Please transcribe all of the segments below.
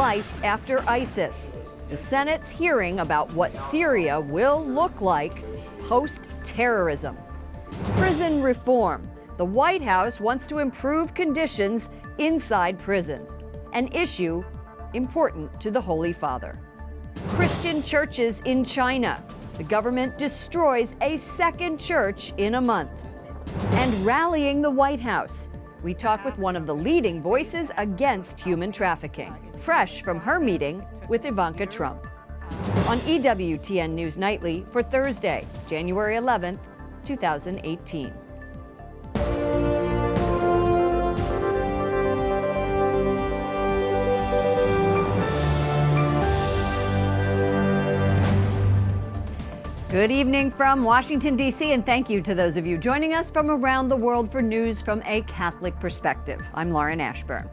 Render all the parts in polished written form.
life after ISIS. The Senate's hearing about what Syria will look like post-terrorism. Prison reform. The White House wants to improve conditions inside prisons, an issue important to the Holy Father. Christian churches in China. The government destroys a second church in a month. And rallying the White House. We talk with one of the leading voices against human trafficking, fresh from her meeting with Ivanka Trump. On EWTN News Nightly for Thursday, January 11th, 2018. Good evening from Washington, D.C., and thank you to those of you joining us from around the world for news from a Catholic perspective. I'm Lauren Ashburn.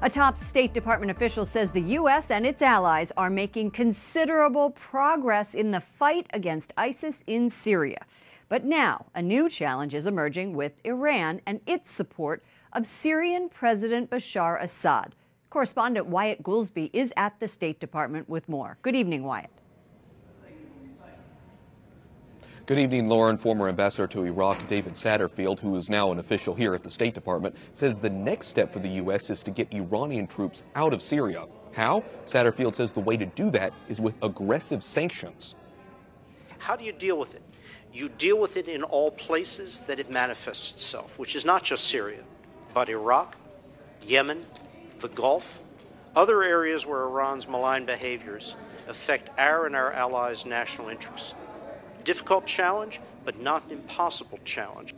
A top State Department official says the U.S. and its allies are making considerable progress in the fight against ISIS in Syria. But now, a new challenge is emerging with Iran and its support of Syrian President Bashar Assad. Correspondent Wyatt Goolsbee is at the State Department with more. Good evening, Wyatt. Good evening, Lauren. Former ambassador to Iraq, David Satterfield, who is now an official here at the State Department, says the next step for the U.S. is to get Iranian troops out of Syria. How? Satterfield says the way to do that is with aggressive sanctions. How do you deal with it? You deal with it in all places that it manifests itself, which is not just Syria, but Iraq, Yemen, the Gulf, other areas where Iran's malign behaviors affect our and our allies' national interests. Difficult challenge, but not an impossible challenge.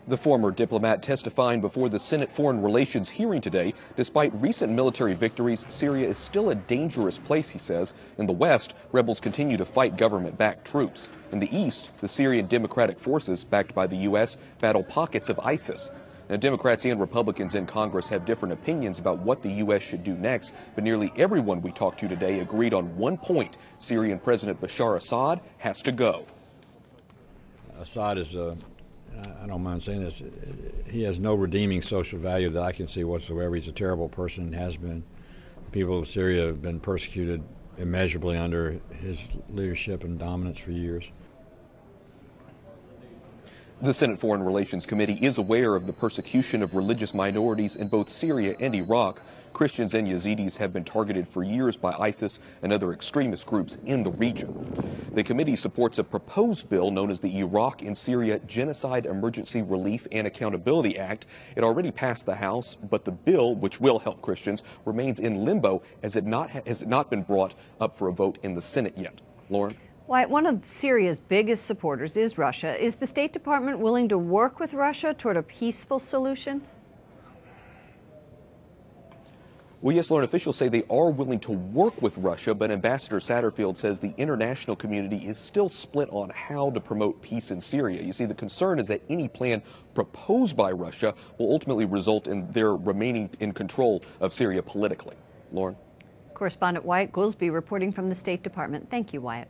The former diplomat testifying before the Senate Foreign Relations hearing today. Despite recent military victories, Syria is still a dangerous place, he says. In the West, rebels continue to fight government-backed troops. In the East, the Syrian Democratic Forces, backed by the U.S., battle pockets of ISIS. Now, Democrats and Republicans in Congress have different opinions about what the U.S. should do next, but nearly everyone we talked to today agreed on one point: Syrian President Bashar Assad has to go. Assad is, I don't mind saying this, he has no redeeming social value that I can see whatsoever. He's a terrible person, has been. The people of Syria have been persecuted immeasurably under his leadership and dominance for years. The Senate Foreign Relations Committee is aware of the persecution of religious minorities in both Syria and Iraq. Christians and Yazidis have been targeted for years by ISIS and other extremist groups in the region. The committee supports a proposed bill known as the Iraq and Syria Genocide Emergency Relief and Accountability Act. It already passed the House, but the bill, which will help Christians, remains in limbo as it has not been brought up for a vote in the Senate yet. Lauren? Wyatt, one of Syria's biggest supporters is Russia. Is the State Department willing to work with Russia toward a peaceful solution? Well, yes, Lauren, officials say they are willing to work with Russia, but Ambassador Satterfield says the international community is still split on how to promote peace in Syria. You see, the concern is that any plan proposed by Russia will ultimately result in their remaining in control of Syria politically. Lauren? Correspondent Wyatt Goolsbee reporting from the State Department. Thank you, Wyatt.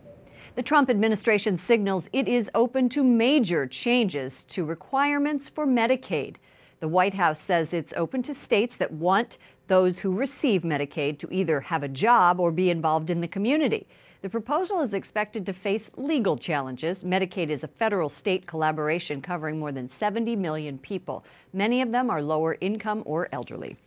The Trump administration signals it is open to major changes to requirements for Medicaid. The White House says it's open to states that want those who receive Medicaid to either have a job or be involved in the community. The proposal is expected to face legal challenges. Medicaid is a federal-state collaboration covering more than 70 million people. Many of them are lower income or elderly.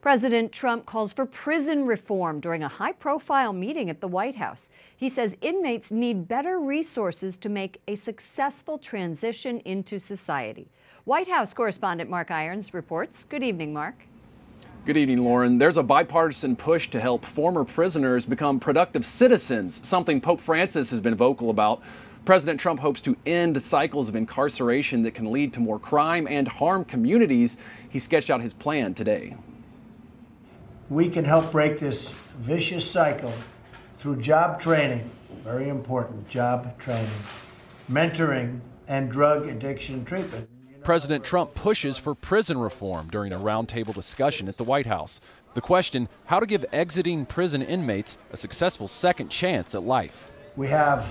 President Trump calls for prison reform during a high-profile meeting at the White House. He says inmates need better resources to make a successful transition into society. White House correspondent Mark Irons reports. Good evening, Mark. Good evening, Lauren. There's a bipartisan push to help former prisoners become productive citizens, something Pope Francis has been vocal about. President Trump hopes to end cycles of incarceration that can lead to more crime and harm communities. He sketched out his plan today. We can help break this vicious cycle through job training, very important, job training, mentoring, and drug addiction treatment. President Trump pushes for prison reform during a roundtable discussion at the White House. The question, how to give exiting prison inmates a successful second chance at life. We have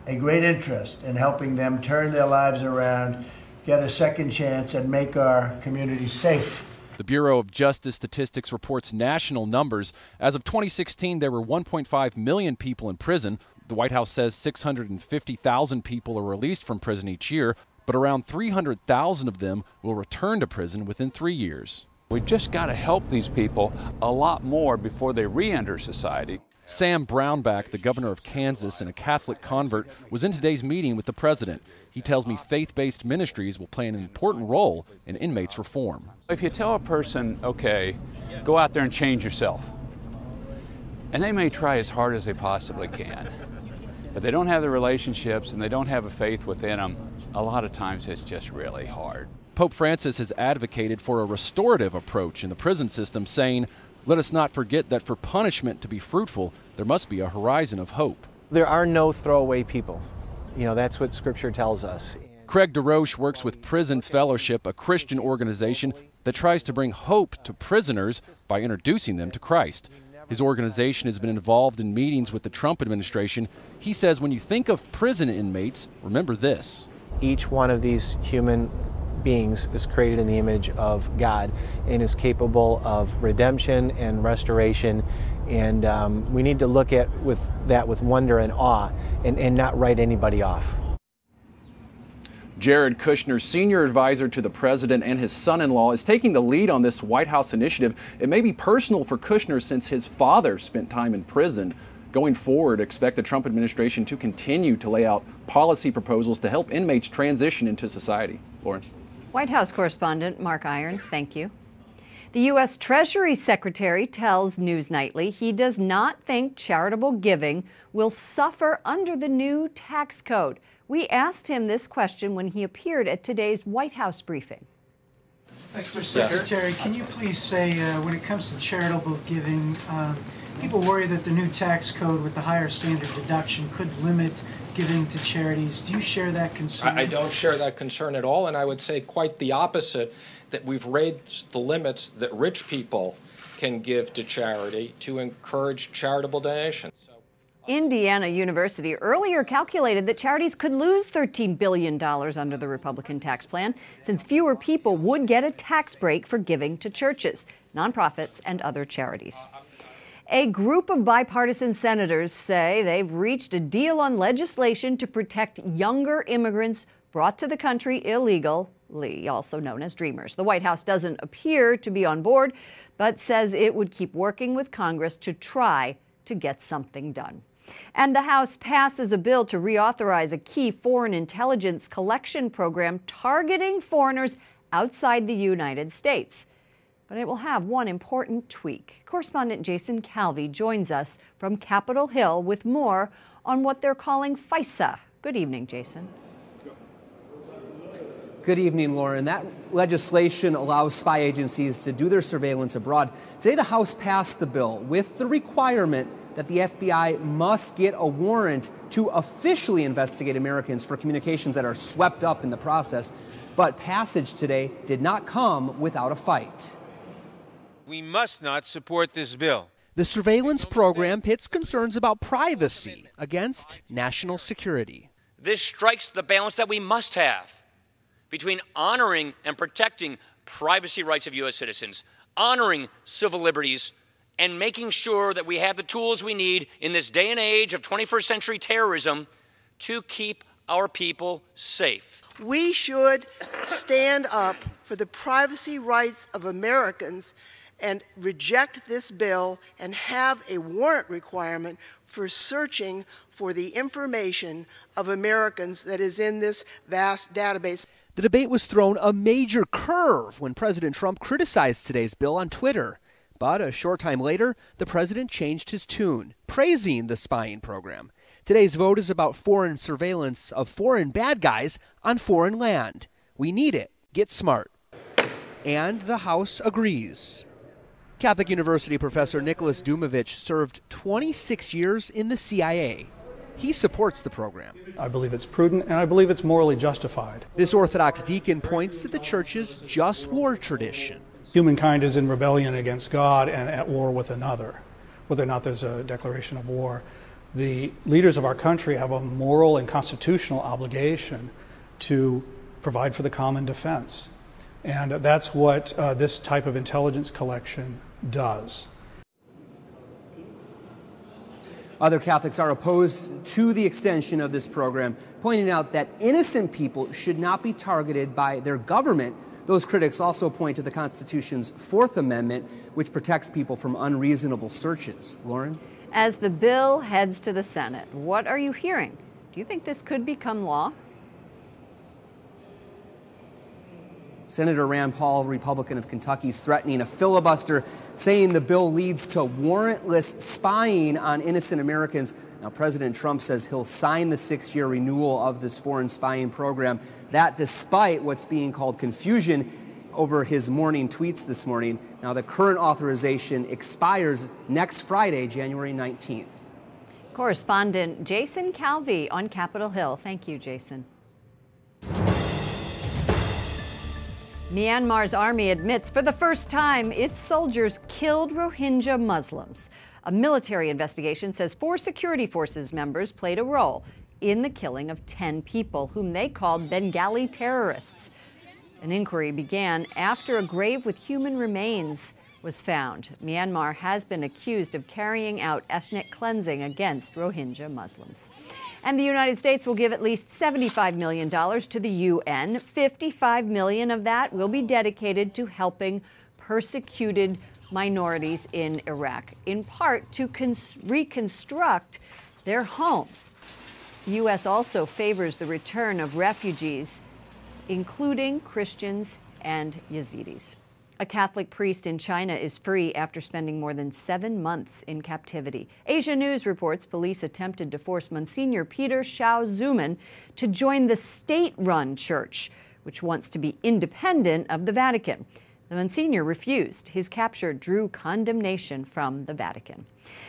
a great interest in helping them turn their lives around, get a second chance, and make our community safe The Bureau of Justice Statistics reports national numbers. As of 2016, there were 1.5 million people in prison. The White House says 650,000 people are released from prison each year, but around 300,000 of them will return to prison within 3 years. We've just got to help these people a lot more before they re-enter society. Sam Brownback, the governor of Kansas and a Catholic convert, was in today's meeting with the president. He tells me faith-based ministries will play an important role in inmates' reform. If you tell a person, okay, go out there and change yourself, and they may try as hard as they possibly can, but they don't have the relationships and they don't have a faith within them, a lot of times it's just really hard. Pope Francis has advocated for a restorative approach in the prison system, saying, "Let us not forget that for punishment to be fruitful, there must be a horizon of hope." There are no throwaway people. You know, that's what Scripture tells us. Craig DeRoche works with Prison Fellowship, a Christian organization that tries to bring hope to prisoners by introducing them to Christ. His organization has been involved in meetings with the Trump administration. He says when you think of prison inmates, remember this. Each one of these human beings is created in the image of God and is capable of redemption and restoration, and we need to look at that with wonder and awe and not write anybody off. Jared Kushner, senior advisor to the president, and his son-in-law, is taking the lead on this White House initiative. It may be personal for Kushner since his father spent time in prison. Going forward, expect the Trump administration to continue to lay out policy proposals to help inmates transition into society. Lauren. White House correspondent Mark Irons, thank you. The U.S. Treasury Secretary tells News Nightly he does not think charitable giving will suffer under the new tax code. We asked him this question when he appeared at today's White House briefing. Mr. Secretary, can you please say, when it comes to charitable giving, people worry that the new tax code with the higher standard deduction could limit giving to charities. Do you share that concern? I don't share that concern at all, and I would say quite the opposite, that we've raised the limits that rich people can give to charity to encourage charitable donations. Indiana University earlier calculated that charities could lose $13 billion under the Republican tax plan, since fewer people would get a tax break for giving to churches, nonprofits, and other charities. A group of bipartisan senators say they've reached a deal on legislation to protect younger immigrants brought to the country illegally, also known as Dreamers. The White House doesn't appear to be on board, but says it would keep working with Congress to try to get something done. And the House passes a bill to reauthorize a key foreign intelligence collection program targeting foreigners outside the United States. But it will have one important tweak. Correspondent Jason Calvi joins us from Capitol Hill with more on what they're calling FISA. Good evening, Jason. Good evening, Lauren. That legislation allows spy agencies to do their surveillance abroad. Today, the House passed the bill with the requirement that the FBI must get a warrant to officially investigate Americans for communications that are swept up in the process. But passage today did not come without a fight. We must not support this bill. The surveillance program pits concerns about privacy against national security. This strikes the balance that we must have between honoring and protecting privacy rights of U.S. citizens, honoring civil liberties, and making sure that we have the tools we need in this day and age of 21st century terrorism to keep our people safe. We should stand up for the privacy rights of Americans and reject this bill and have a warrant requirement for searching for the information of Americans that is in this vast database. The debate was thrown a major curve when President Trump criticized today's bill on Twitter. But a short time later, the president changed his tune, praising the spying program. Today's vote is about foreign surveillance of foreign bad guys on foreign land. We need it. Get smart. And the House agrees. Catholic University professor Nicholas Dumovich served 26 years in the CIA. He supports the program. I believe it's prudent, and I believe it's morally justified. This Orthodox deacon points to the church's just war tradition. Humankind is in rebellion against God and at war with another, whether or not there's a declaration of war. The leaders of our country have a moral and constitutional obligation to provide for the common defense. And that's what this type of intelligence collection does. Other Catholics are opposed to the extension of this program, pointing out that innocent people should not be targeted by their government. Those critics also point to the Constitution's Fourth Amendment, which protects people from unreasonable searches. Lauren? As the bill heads to the Senate, what are you hearing? Do you think this could become law? Senator Rand Paul, Republican of Kentucky, is threatening a filibuster, saying the bill leads to warrantless spying on innocent Americans. Now, President Trump says he'll sign the 6-year renewal of this foreign spying program, that despite what's being called confusion over his morning tweets this morning. Now, the current authorization expires next Friday, January 19th. Correspondent Jason Calvi on Capitol Hill. Thank you, Jason. Myanmar's army admits for the first time its soldiers killed Rohingya Muslims. A military investigation says 4 security forces members played a role in the killing of 10 people, whom they called Bengali terrorists. An inquiry began after a grave with human remains was found. Myanmar has been accused of carrying out ethnic cleansing against Rohingya Muslims. And the United States will give at least $75 million to the UN. $55 million of that will be dedicated to helping persecuted minorities in Iraq, in part to reconstruct their homes. The U.S. also favors the return of refugees, including Christians and Yazidis. A Catholic priest in China is free after spending more than 7 months in captivity. Asia News reports police attempted to force Monsignor Peter Shao-Zuman to join the state-run church, which wants to be independent of the Vatican. The Monsignor refused. His capture drew condemnation from the Vatican.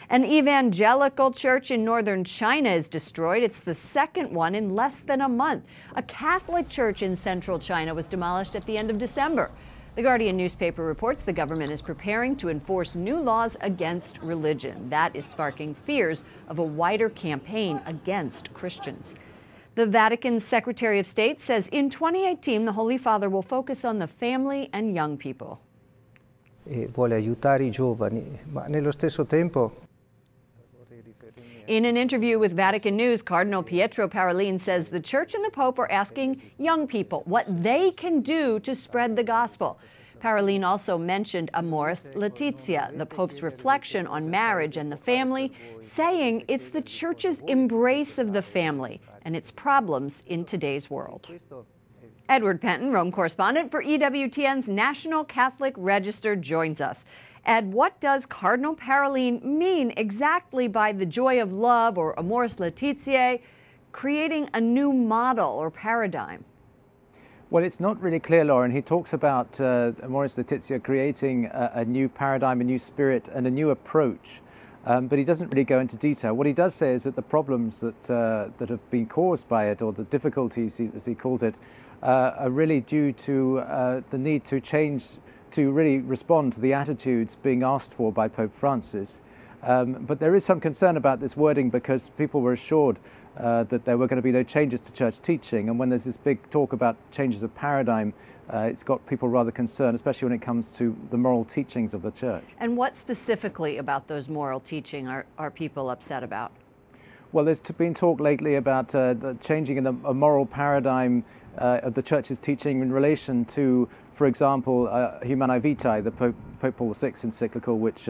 An evangelical church in northern China is destroyed. It's the second one in less than a month. A Catholic church in central China was demolished at the end of December. The Guardian newspaper reports the government is preparing to enforce new laws against religion. That is sparking fears of a wider campaign against Christians. The Vatican's Secretary of State says in 2018, the Holy Father will focus on the family and young people. Vuole aiutare I giovani, ma nello stesso tempo. In an interview with Vatican News, Cardinal Pietro Parolin says the Church and the Pope are asking young people what they can do to spread the gospel. Parolin also mentioned Amoris Laetitia, the Pope's reflection on marriage and the family, saying it's the Church's embrace of the family and its problems in today's world. Edward Penton, Rome correspondent for EWTN's National Catholic Register, joins us. Ed, what does Cardinal Parolin mean exactly by the joy of love, or Amoris Laetitia, creating a new model or paradigm? Well, it's not really clear, Lauren. He talks about Amoris Laetitia creating a new paradigm, a new spirit, and a new approach. But he doesn't really go into detail. What he does say is that the problems that have been caused by it, or the difficulties, as he calls it, are really due to the need to change, to really respond to the attitudes being asked for by Pope Francis. But there is some concern about this wording, because people were assured that there were going to be no changes to church teaching. And when there's this big talk about changes of paradigm, it's got people rather concerned, especially when it comes to the moral teachings of the church. And what specifically about those moral teaching are people upset about? Well, there's been talk lately about the changing in a moral paradigm of the church's teaching in relation to, for example, Humanae Vitae, the Pope Paul VI encyclical, which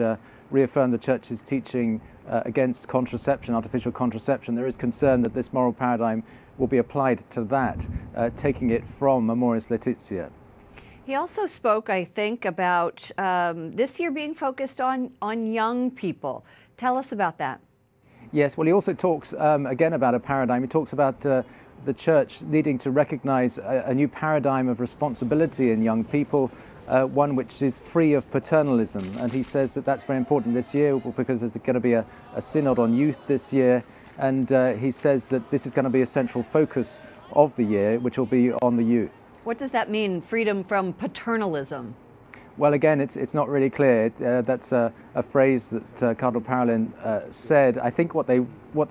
reaffirmed the church's teaching against contraception, artificial contraception. There is concern that this moral paradigm will be applied to that, taking it from Amoris Laetitia. He also spoke, I think, about this year being focused on young people. Tell us about that. Yes, well, he also talks again about a paradigm. He talks about the church needing to recognize a new paradigm of responsibility in young people, one which is free of paternalism. And he says that that's very important this year, because there's going to be a synod on youth this year. And he says that this is going to be a central focus of the year, which will be on the youth. What does that mean, freedom from paternalism? Well, again, it's not really clear. That's a phrase that Cardinal Parolin said. I think what they're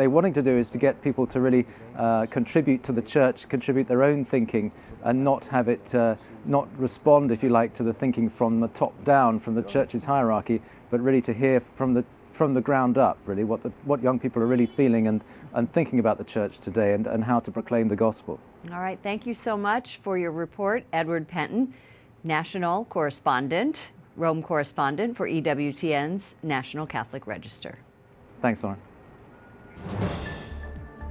wanting to do is to get people to really contribute to the church, contribute their own thinking, and not have it not respond, if you like, to the thinking from the top down, from the church's hierarchy, but really to hear from the ground up, really what young people are really feeling and thinking about the church today, and how to proclaim the gospel. All right, thank you so much for your report, Edward Penton, national correspondent, Rome correspondent for EWTN's National Catholic Register. Thanks, Lauren.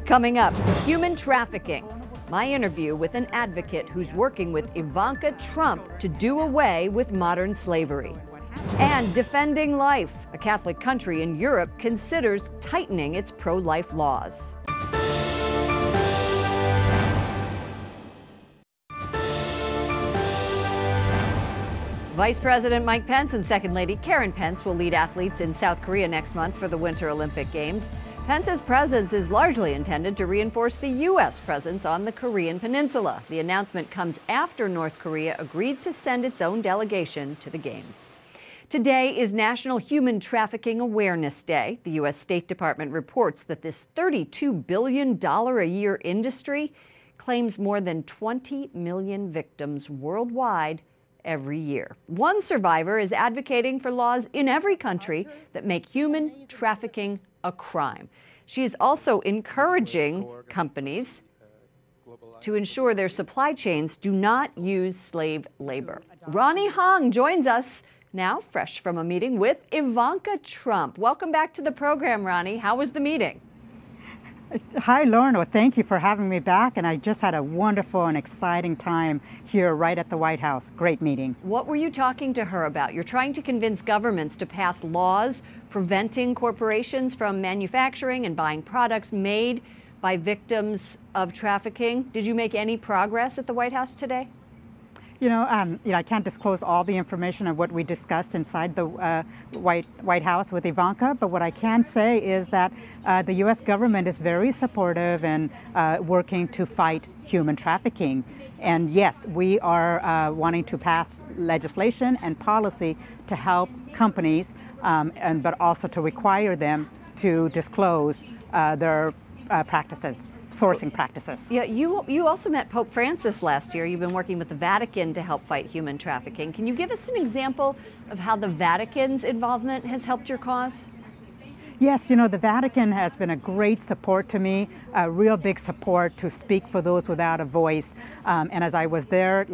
Coming up, human trafficking. My interview with an advocate who's working with Ivanka Trump to do away with modern slavery. And defending life. A Catholic country in Europe considers tightening its pro-life laws. Vice President Mike Pence and Second Lady Karen Pence will lead athletes in South Korea next month for the Winter Olympic Games. Pence's presence is largely intended to reinforce the U.S. presence on the Korean peninsula. The announcement comes after North Korea agreed to send its own delegation to the Games. Today is National Human Trafficking Awareness Day. The U.S. State Department reports that this $32 billion a year industry claims more than 20 million victims worldwide every year. One survivor is advocating for laws in every country that make human trafficking a crime. She is also encouraging companies to ensure their supply chains do not use slave labor. Ronnie Hong joins us now, fresh from a meeting with Ivanka Trump. Welcome back to the program, Ronnie. How was the meeting? Hi, Lauren. Well, thank you for having me back. And I just had a wonderful and exciting time here right at the White House. Great meeting. What were you talking to her about? You're trying to convince governments to pass laws preventing corporations from manufacturing and buying products made by victims of trafficking. Did you make any progress at the White House today? I can't disclose all the information of what we discussed inside the White House with Ivanka, but what I can say is that the U.S. government is very supportive and working to fight human trafficking. And yes, we are wanting to pass legislation and policy to help companies, but also to require them to disclose their practices. Sourcing practices. Yeah, you also met Pope Francis last year. You've been working with the Vatican to help fight human trafficking. Can you give us an example of how the Vatican's involvement has helped your cause? Yes, the Vatican has been a great support to me, a real big support to speak for those without a voice. And as I was there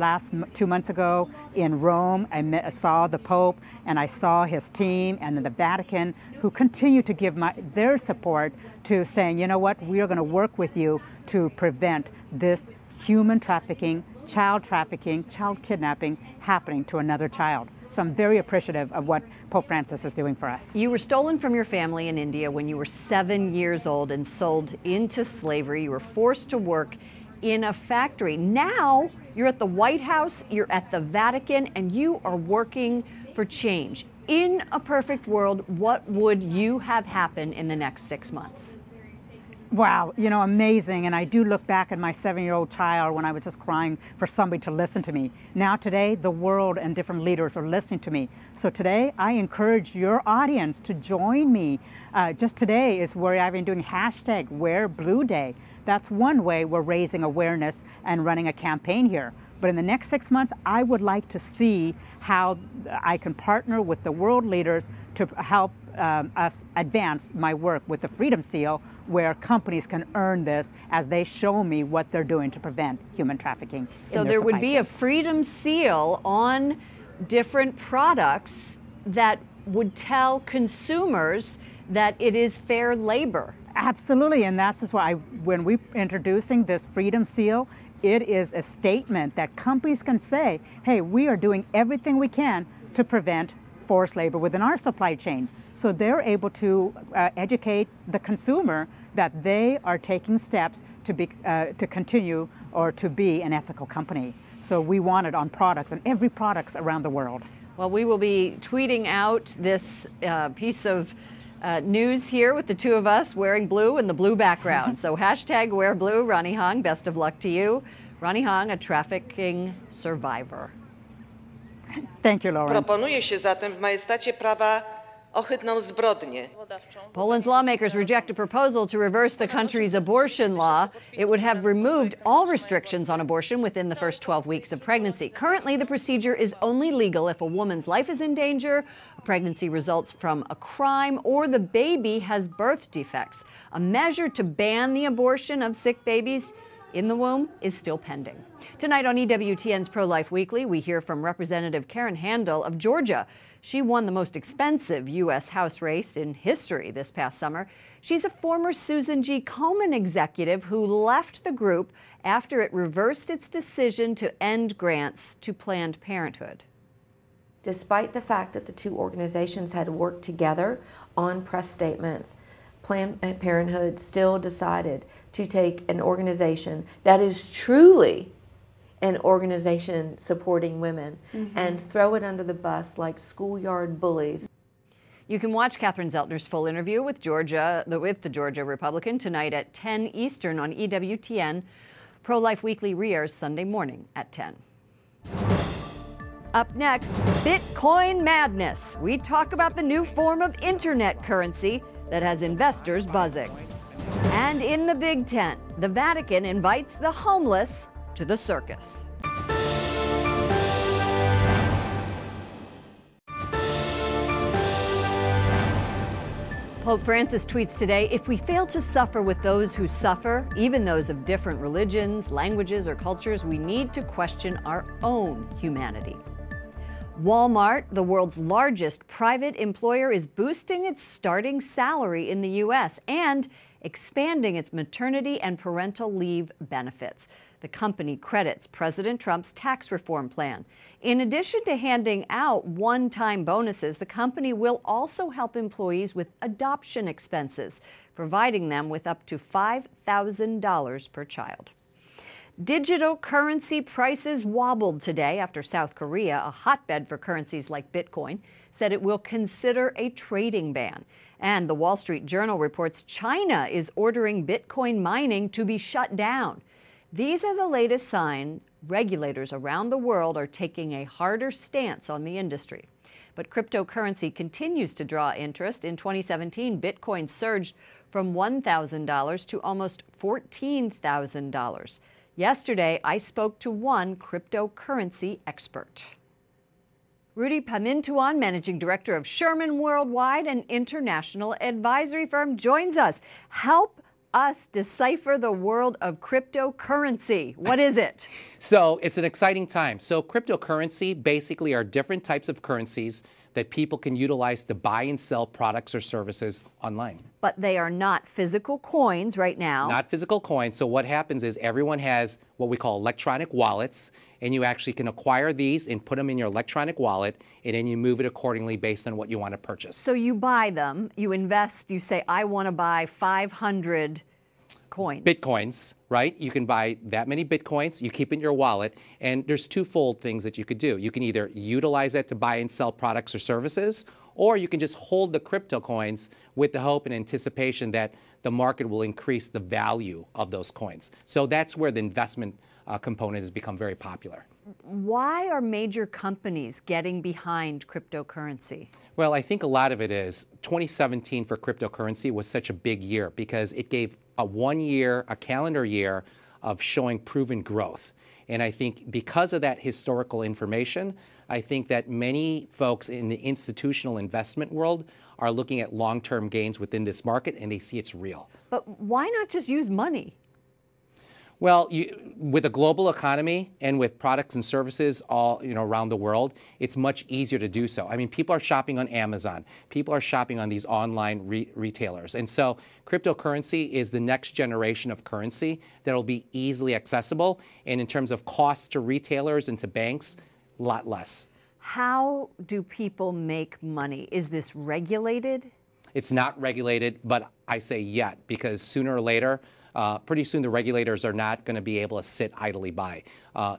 2 months ago in Rome, I saw the Pope and I saw his team and the Vatican who continue to give their support to saying, you know what, we are going to work with you to prevent this human trafficking, child kidnapping happening to another child. So I'm very appreciative of what Pope Francis is doing for us. You were stolen from your family in India when you were 7 years old and sold into slavery. You were forced to work in a factory. Now you're at the White House, you're at the Vatican, and you are working for change. In a perfect world, what would you have happen in the next 6 months? Wow, amazing. And I do look back at my 7-year-old child when I was just crying for somebody to listen to me. Now today, the world and different leaders are listening to me. So today, I encourage your audience to join me. Just today is where I've been doing #WearBlueDay. That's one way we're raising awareness and running a campaign here. But in the next 6 months, I would like to see how I can partner with the world leaders to help us advance my work with the Freedom Seal, where companies can earn this as they show me what they're doing to prevent human trafficking. So there would be a Freedom Seal on different products that would tell consumers that it is fair labor. Absolutely, and that's why when we're introducing this Freedom Seal, it is a statement that companies can say, hey, we are doing everything we can to prevent forced labor within our supply chain. So they're able to educate the consumer that they are taking steps to continue or to be an ethical company. So we want it on products and every products around the world. Well, we will be tweeting out this piece of news here with the two of us wearing blue in the blue background. So #WearBlue. Ronnie Hong, best of luck to you. Ronnie Hong, a trafficking survivor. Thank you, Lauren. Proponuje się zatem w majestacie prawa ohydną zbrodnię. Poland's lawmakers reject a proposal to reverse the country's abortion law. It would have removed all restrictions on abortion within the first 12 weeks of pregnancy. Currently, the procedure is only legal if a woman's life is in danger, a pregnancy results from a crime, or the baby has birth defects. A measure to ban the abortion of sick babies in the womb is still pending. Tonight on EWTN's Pro-Life Weekly, we hear from Representative Karen Handel of Georgia. She won the most expensive U.S. House race in history this past summer. She's a former Susan G. Komen executive who left the group after it reversed its decision to end grants to Planned Parenthood. Despite the fact that the two organizations had worked together on press statements, Planned Parenthood still decided to take an organization that is truly an organization supporting women and throw it under the bus like schoolyard bullies. You can watch Catherine Zeltner's full interview with the Georgia Republican tonight at 10 Eastern on EWTN. Pro-Life Weekly re-airs Sunday morning at 10. Up next, Bitcoin madness. We talk about the new form of internet currency that has investors buzzing. And in the Big Ten, the Vatican invites the homeless to the circus. Pope Francis tweets today, if we fail to suffer with those who suffer, even those of different religions, languages, or cultures, we need to question our own humanity. Walmart, the world's largest private employer, is boosting its starting salary in the U.S. and expanding its maternity and parental leave benefits. The company credits President Trump's tax reform plan. In addition to handing out one-time bonuses, the company will also help employees with adoption expenses, providing them with up to $5,000 per child. Digital currency prices wobbled today after South Korea, a hotbed for currencies like Bitcoin, said it will consider a trading ban. And the Wall Street Journal reports China is ordering Bitcoin mining to be shut down. These are the latest signs regulators around the world are taking a harder stance on the industry. But cryptocurrency continues to draw interest. In 2017, Bitcoin surged from $1,000 to almost $14,000. Yesterday, I spoke to one cryptocurrency expert. Rudy Pamintuan, Managing Director of Sherman Worldwide, an international advisory firm, joins us. Help us decipher the world of cryptocurrency. What is it? So it's an exciting time. So cryptocurrency basically are different types of currencies that people can utilize to buy and sell products or services online. But they are not physical coins right now. Not physical coins. So what happens is everyone has what we call electronic wallets, and you actually can acquire these and put them in your electronic wallet, and then you move it accordingly based on what you want to purchase. So you buy them, you invest, you say, I want to buy 500 coins. Bitcoins, right? You can buy that many Bitcoins, you keep it in your wallet, and there's twofold things that you could do. You can either utilize it to buy and sell products or services, or you can just hold the crypto coins with the hope and anticipation that the market will increase the value of those coins. So that's where the investment component has become very popular. Why are major companies getting behind cryptocurrency? Well, I think a lot of it is 2017 for cryptocurrency was such a big year because it gave a calendar year of showing proven growth. And I think because of that historical information, I think that many folks in the institutional investment world are looking at long-term gains within this market, and they see it's real. But why not just use money? Well, with a global economy and with products and services all around the world, it's much easier to do so. I mean, people are shopping on Amazon. People are shopping on these online retailers. And so cryptocurrency is the next generation of currency that will be easily accessible. And in terms of costs to retailers and to banks, a lot less. How do people make money? Is this regulated? It's not regulated, but I say yet, because sooner or later, pretty soon the regulators are not going to be able to sit idly by.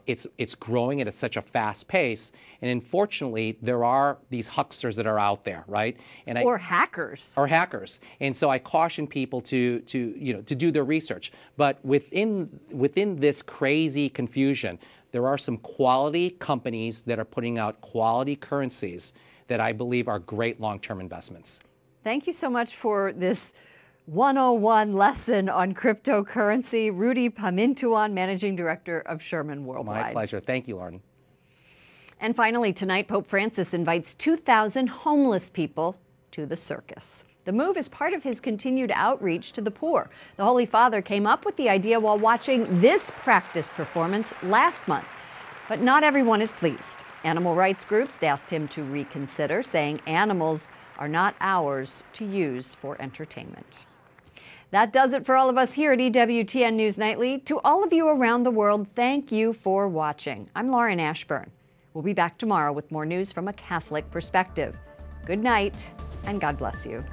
It's growing at such a fast pace, and unfortunately, there are these hucksters that are out there, right? Or hackers. Or hackers. And so I caution people to do their research. But within this crazy confusion, there are some quality companies that are putting out quality currencies that I believe are great long-term investments. Thank you so much for this 101 lesson on cryptocurrency. Rudy Pamintuan, Managing Director of Sherman Worldwide. My pleasure. Thank you, Lauren. And finally, tonight, Pope Francis invites 2,000 homeless people to the circus. The move is part of his continued outreach to the poor. The Holy Father came up with the idea while watching this practice performance last month. But not everyone is pleased. Animal rights groups asked him to reconsider, saying animals are not ours to use for entertainment. That does it for all of us here at EWTN News Nightly. To all of you around the world, thank you for watching. I'm Lauren Ashburn. We'll be back tomorrow with more news from a Catholic perspective. Good night, and God bless you.